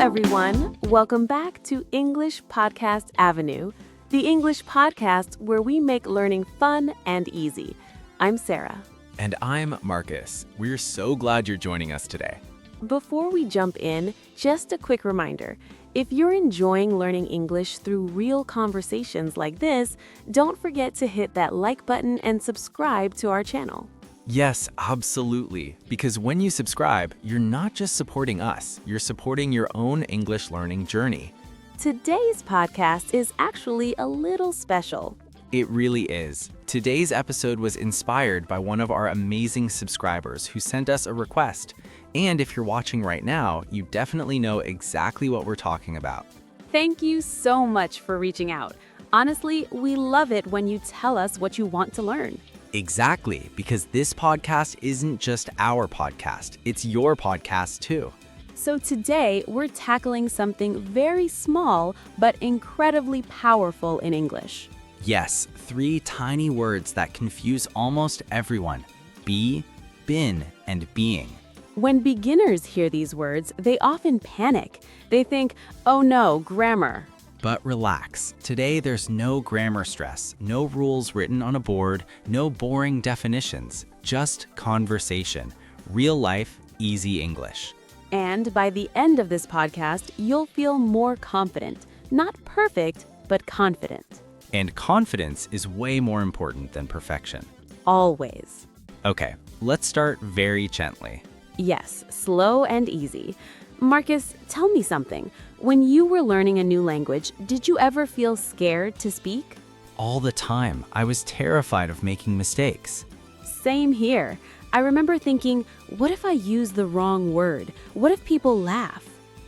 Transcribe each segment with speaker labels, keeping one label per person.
Speaker 1: everyone. Welcome back to English Podcast Avenue, the English podcast where we make learning fun and easy. I'm Sarah.
Speaker 2: And I'm Marcus. We're so glad you're joining us today.
Speaker 1: Before we jump in, just a quick reminder. If you're enjoying learning English through real conversations like this, don't forget to hit that like button and subscribe to our channel.
Speaker 2: Yes, absolutely. Because when you subscribe, you're not just supporting us, you're supporting your own English learning journey.
Speaker 1: Today's podcast is actually a little special.
Speaker 2: It really is. Today's episode was inspired by one of our amazing subscribers who sent us a request. And if you're watching right now, you definitely know exactly what we're talking about.
Speaker 1: Thank you so much for reaching out. Honestly, we love it when you tell us what you want to learn.
Speaker 2: Exactly, because this podcast isn't just our podcast, it's your podcast too.
Speaker 1: So today, we're tackling something very small but incredibly powerful in English.
Speaker 2: Yes, 3 tiny words that confuse almost everyone: be, been, and being.
Speaker 1: When beginners hear these words, they often panic. They think, oh no, grammar.
Speaker 2: But relax. Today there's no grammar stress, no rules written on a board, no boring definitions, just conversation. Real life, easy English.
Speaker 1: And by the end of this podcast, you'll feel more confident. Not perfect, but confident.
Speaker 2: And confidence is way more important than perfection.
Speaker 1: Always.
Speaker 2: Okay, let's start very gently.
Speaker 1: Yes, slow and easy. Marcus, tell me something. When you were learning a new language, did you ever feel scared to speak?
Speaker 2: All the time. I was terrified of making mistakes.
Speaker 1: Same here. I remember thinking, what if I use the wrong word? What if people laugh?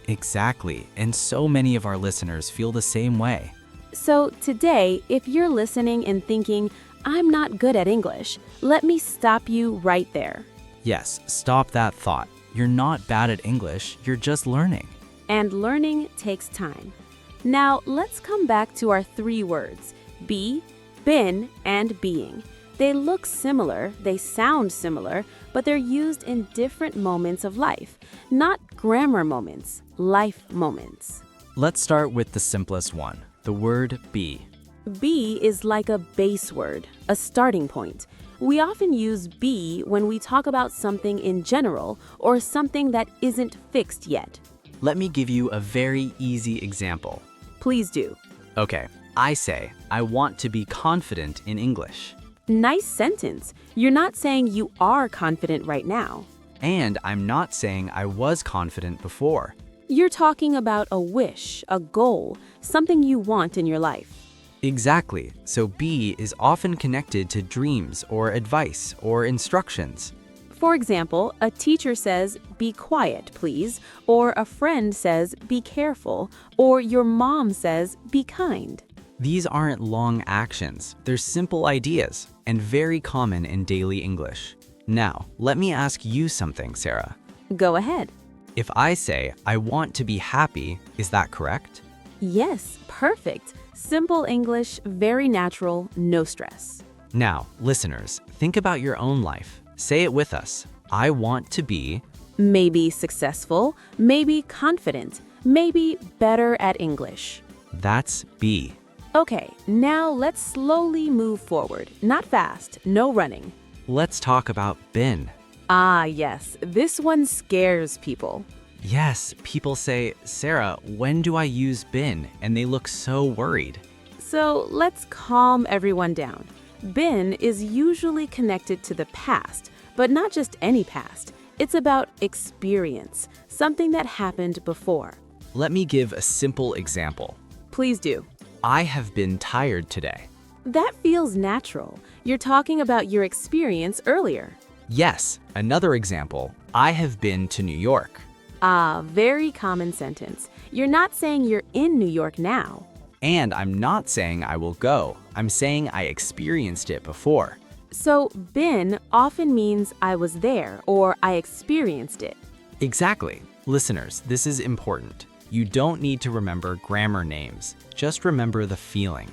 Speaker 2: Exactly, and so many of our listeners feel the same way.
Speaker 1: So today, if you're listening and thinking, I'm not good at English, let me stop you right there.
Speaker 2: Yes, stop that thought. You're not bad at English, you're just learning.
Speaker 1: And learning takes time. Now, let's come back to our 3 words: be, been, and being. They look similar, they sound similar, but they're used in different moments of life. Not grammar moments, life moments.
Speaker 2: Let's start with the simplest one, the word be.
Speaker 1: Be is like a base word, a starting point. We often use be when we talk about something in general or something that isn't fixed yet.
Speaker 2: Let me give you a very easy example.
Speaker 1: Please do.
Speaker 2: Okay, I say, I want to be confident in English.
Speaker 1: Nice sentence. You're not saying you are confident right now.
Speaker 2: And I'm not saying I was confident before.
Speaker 1: You're talking about a wish, a goal, something you want in your life.
Speaker 2: Exactly. So be is often connected to dreams or advice or instructions.
Speaker 1: For example, a teacher says, be quiet, please, or a friend says, be careful, or your mom says, be kind.
Speaker 2: These aren't long actions, they're simple ideas and very common in daily English. Now, let me ask you something, Sarah.
Speaker 1: Go ahead.
Speaker 2: If I say, I want to be happy, is that correct?
Speaker 1: Yes, perfect. Simple English, very natural, no stress.
Speaker 2: Now, listeners, think about your own life. Say it with us. I want to be...
Speaker 1: Maybe successful, maybe confident, maybe better at English.
Speaker 2: That's be.
Speaker 1: Okay, now let's slowly move forward. Not fast, no running.
Speaker 2: Let's talk about been.
Speaker 1: Ah, yes, this one scares people.
Speaker 2: Yes, people say, Sarah, when do I use been? And they look so worried.
Speaker 1: So let's calm everyone down. Been is usually connected to the past, but not just any past. It's about experience, something that happened before.
Speaker 2: Let me give a simple example.
Speaker 1: Please do.
Speaker 2: I have been tired today.
Speaker 1: That feels natural. You're talking about your experience earlier.
Speaker 2: Yes, another example. I have been to New York.
Speaker 1: Ah, very common sentence. You're not saying you're in New York now.
Speaker 2: And I'm not saying I will go. I'm saying I experienced it before.
Speaker 1: So, been often means I was there or I experienced it.
Speaker 2: Exactly. Listeners, this is important. You don't need to remember grammar names. Just remember the feeling.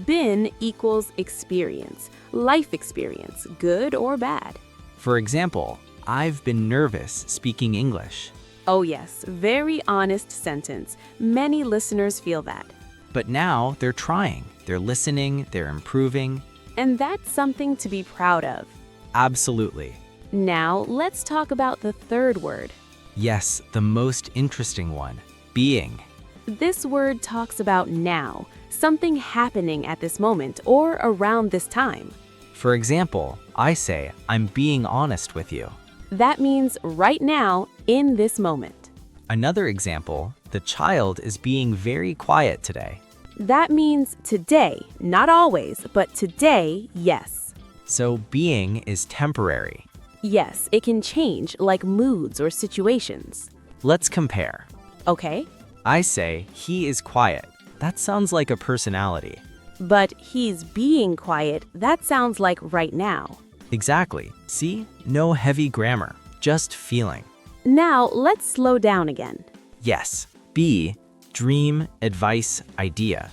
Speaker 1: Been equals experience, life experience, good or bad.
Speaker 2: For example, I've been nervous speaking English.
Speaker 1: Oh yes, very honest sentence. Many listeners feel that.
Speaker 2: But now they're trying, they're listening, they're improving.
Speaker 1: And that's something to be proud of.
Speaker 2: Absolutely.
Speaker 1: Now, let's talk about the third word.
Speaker 2: Yes, the most interesting one, being.
Speaker 1: This word talks about now, something happening at this moment or around this time.
Speaker 2: For example, I say, I'm being honest with you.
Speaker 1: That means right now, in this moment.
Speaker 2: Another example, the child is being very quiet today.
Speaker 1: That means today, not always, but today, yes.
Speaker 2: So being is temporary.
Speaker 1: Yes, it can change like moods or situations.
Speaker 2: Let's compare.
Speaker 1: Okay,
Speaker 2: I say, he is quiet. That sounds like a personality.
Speaker 1: but he's being quiet, that sounds like right now.
Speaker 2: Exactly. See? No heavy grammar, just feeling.
Speaker 1: Now, let's slow down again.
Speaker 2: Yes. Be, dream, advice, idea.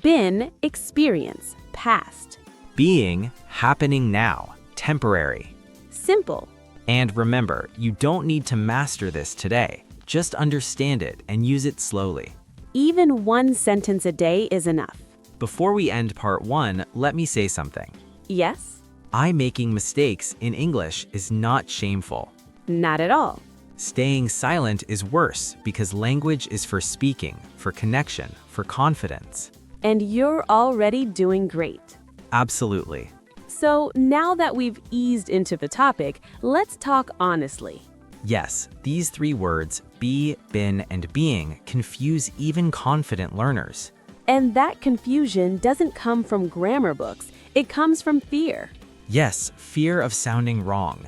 Speaker 1: Been, experience, past.
Speaker 2: Being, happening now, temporary.
Speaker 1: Simple.
Speaker 2: And remember, you don't need to master this today. Just understand it and use it slowly.
Speaker 1: Even one sentence a day is enough.
Speaker 2: Before we end part 1, let me say something.
Speaker 1: Yes?
Speaker 2: I making mistakes in English is not shameful.
Speaker 1: Not at all.
Speaker 2: Staying silent is worse because language is for speaking, for connection, for confidence.
Speaker 1: And you're already doing great.
Speaker 2: Absolutely.
Speaker 1: So now that we've eased into the topic, let's talk honestly.
Speaker 2: Yes, these 3 words, be, been, and being, confuse even confident learners.
Speaker 1: And that confusion doesn't come from grammar books, it comes from fear.
Speaker 2: Yes, fear of sounding wrong.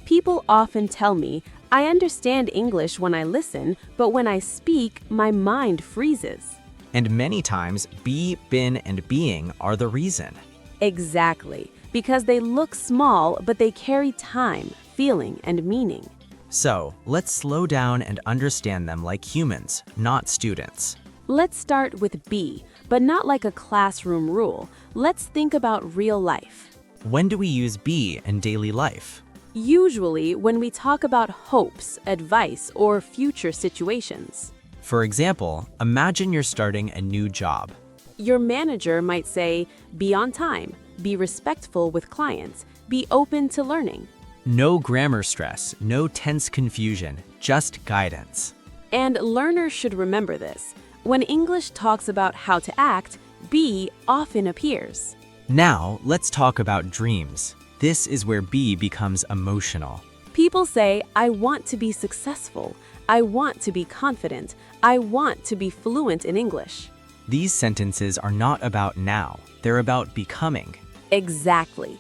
Speaker 1: People often tell me, I understand English when I listen, but when I speak, my mind freezes.
Speaker 2: And many times, be, been, and being are the reason.
Speaker 1: Exactly, because they look small, but they carry time, feeling, and meaning.
Speaker 2: So, let's slow down and understand them like humans, not students.
Speaker 1: Let's start with be, but not like a classroom rule. Let's think about real life.
Speaker 2: When do we use be in daily life?
Speaker 1: Usually when we talk about hopes, advice, or future situations.
Speaker 2: For example, imagine you're starting a new job.
Speaker 1: Your manager might say, be on time, be respectful with clients, be open to learning.
Speaker 2: No grammar stress, no tense confusion, just guidance.
Speaker 1: And learners should remember this. When English talks about how to act, be often appears.
Speaker 2: Now, let's talk about dreams. This is where be becomes emotional.
Speaker 1: People say, I want to be successful. I want to be confident. I want to be fluent in English.
Speaker 2: These sentences are not about now, they're about becoming.
Speaker 1: Exactly.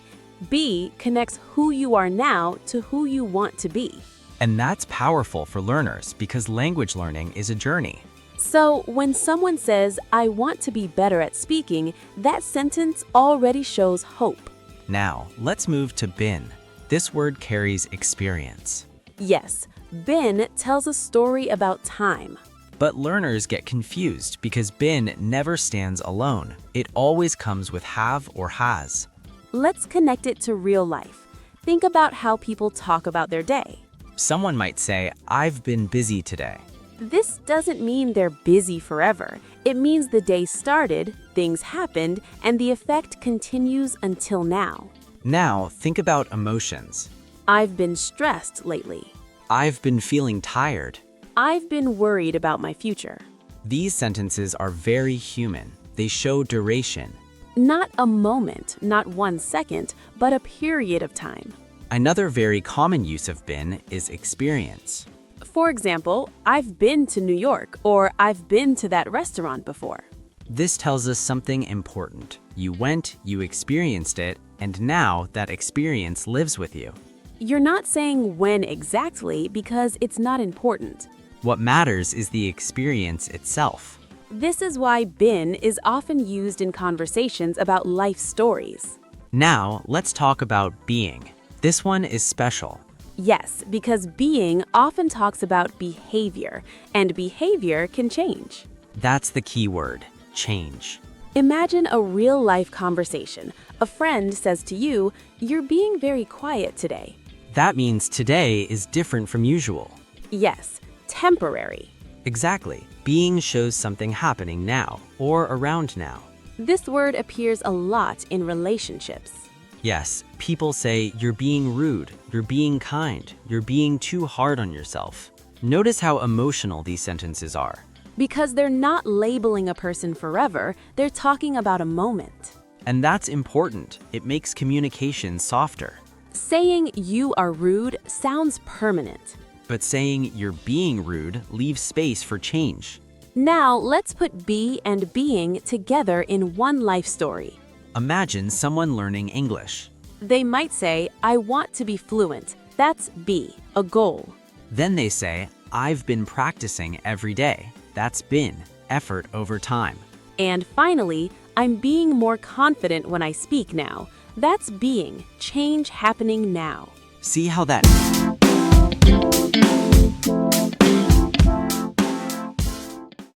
Speaker 1: Be connects who you are now to who you want to be.
Speaker 2: And that's powerful for learners because language learning is a journey.
Speaker 1: So when someone says, I want to be better at speaking, that sentence already shows hope.
Speaker 2: Now, let's move to been. This word carries experience.
Speaker 1: Yes, been tells a story about time.
Speaker 2: But learners get confused because been never stands alone. It always comes with have or has.
Speaker 1: Let's connect it to real life. Think about how people talk about their day.
Speaker 2: Someone might say, I've been busy today.
Speaker 1: This doesn't mean they're busy forever. It means the day started, things happened, and the effect continues until now.
Speaker 2: Now, think about emotions.
Speaker 1: I've been stressed lately.
Speaker 2: I've been feeling tired.
Speaker 1: I've been worried about my future.
Speaker 2: These sentences are very human. They show duration.
Speaker 1: Not a moment, not 1 second, but a period of time.
Speaker 2: Another very common use of been is experience.
Speaker 1: For example, I've been to New York, or I've been to that restaurant before.
Speaker 2: This tells us something important. You went, you experienced it, and now that experience lives with you.
Speaker 1: You're not saying when exactly because it's not important.
Speaker 2: What matters is the experience itself.
Speaker 1: This is why been is often used in conversations about life stories.
Speaker 2: Now, let's talk about being. This one is special.
Speaker 1: Yes, because being often talks about behavior, and behavior can change.
Speaker 2: That's the key word, change.
Speaker 1: Imagine a real-life conversation. A friend says to you, "You're being very quiet today."
Speaker 2: That means today is different from usual.
Speaker 1: Yes, temporary.
Speaker 3: Exactly. Being shows something happening now or around now.
Speaker 1: This word appears a lot in relationships.
Speaker 3: Yes, people say you're being rude, you're being kind, you're being too hard on yourself. Notice how emotional these sentences are.
Speaker 1: Because they're not labeling a person forever, they're talking about a moment.
Speaker 3: And that's important. It makes communication softer.
Speaker 1: Saying you are rude sounds permanent.
Speaker 3: But saying you're being rude leaves space for change.
Speaker 1: Now, let's put be and being together in one life story.
Speaker 3: Imagine someone learning English.
Speaker 1: They might say, I want to be fluent. That's be, a goal.
Speaker 3: Then they say, I've been practicing every day. That's been, effort over time.
Speaker 1: And finally, I'm being more confident when I speak now. That's being, change happening now.
Speaker 3: See how that